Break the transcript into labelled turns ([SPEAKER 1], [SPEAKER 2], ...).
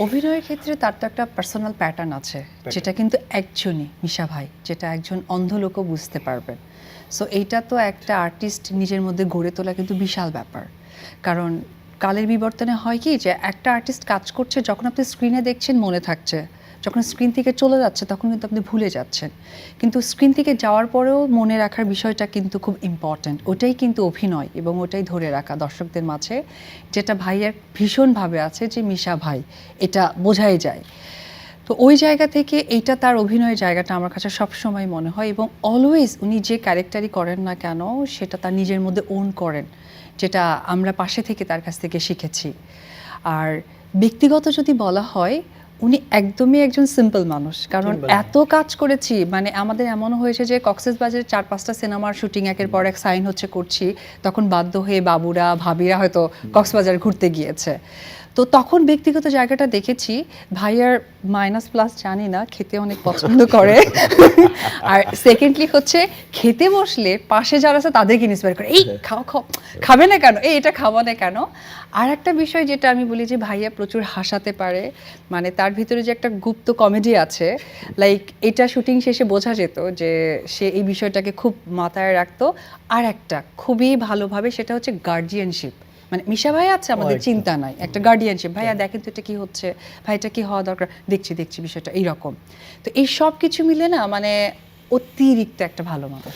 [SPEAKER 1] অভিনয়ের ক্ষেত্রে তার তো একটা পার্সোনাল প্যাটার্ন আছে, যেটা কিন্তু একজনই, মিশা ভাই, যেটা একজন অন্ধ লোকও বুঝতে পারবেন। সো এইটা তো একটা আর্টিস্ট নিজের মধ্যে গড়ে তোলা কিন্তু বিশাল ব্যাপার। কারণ কালের বিবর্তনে হয় কি, যে একটা আর্টিস্ট কাজ করছে, যখন আপনি স্ক্রিনে দেখছেন মনে থাকছে, যখন স্ক্রিন থেকে চলে যাচ্ছে তখন কিন্তু আপনি ভুলে যাচ্ছেন। কিন্তু স্ক্রিন থেকে যাওয়ার পরেও মনে রাখার বিষয়টা কিন্তু খুব ইম্পর্ট্যান্ট। ওটাই কিন্তু অভিনয়, এবং ওটাই ধরে রাখা দর্শকদের মাঝে, যেটা ভাইয়ের ভীষণভাবে আছে, যে মিশা ভাই, এটা বোঝাই যায়। তো ওই জায়গা থেকে এইটা তার অভিনয়ের জায়গাটা আমার কাছে সবসময় মনে হয়, এবং অলওয়েজ উনি যে ক্যারেক্টারই করেন না কেন সেটা তার নিজের মধ্যে ওন করেন, যেটা আমরা পাশে থেকে তার কাছ থেকে শিখেছি। আর ব্যক্তিগত যদি বলা হয়, উনি একদমই একজন সিম্পল মানুষ। কারণ এত কাজ করেছি, মানে আমাদের এমনও হয়েছে যে কক্সবাজারের 4-5টা সিনেমার শুটিং একের পর এক সাইন হচ্ছে করছি, তখন বাধ্য হয়ে বাবুরা ভাবিরা হয়তো কক্সবাজার ঘুরতে গিয়েছে। তো তখন ব্যক্তিগত জায়গাটা দেখেছি, ভাইয়ার মাইনাস প্লাস জানি না, খেতে অনেক পছন্দ করে। আর সেকেন্ডলি হচ্ছে, খেতে বসলে পাশে যারা আছে তাদেরকে ইন্সপায়ার করে, এই খাও খাও, খাবে না কেন, এই এটা খাওয়া না কেন। আর একটা বিষয় যেটা আমি বলি, যে ভাইয়া প্রচুর হাসাতে পারে, মানে তার ভিতরে যে একটা গুপ্ত কমেডি আছে, লাইক এটা শুটিং শেষে বোঝা যেত যে সে এই বিষয়টাকে খুব মাথায় রাখতো। আর একটা খুবই ভালোভাবে, সেটা হচ্ছে গার্জিয়ানশিপ। মানে মিশা ভাই আছে, আমাদের চিন্তা নাই, একটা গার্ডিয়ানশিপ, ভাইয়া দেখেন তো এটা কি হচ্ছে, ভাই এটা কি হওয়া দরকার, দেখছি দেখছি বিষয়টা এইরকম। তো এই সব কিছু মিলে না, মানে অতিরিক্ত একটা ভালো মানুষ।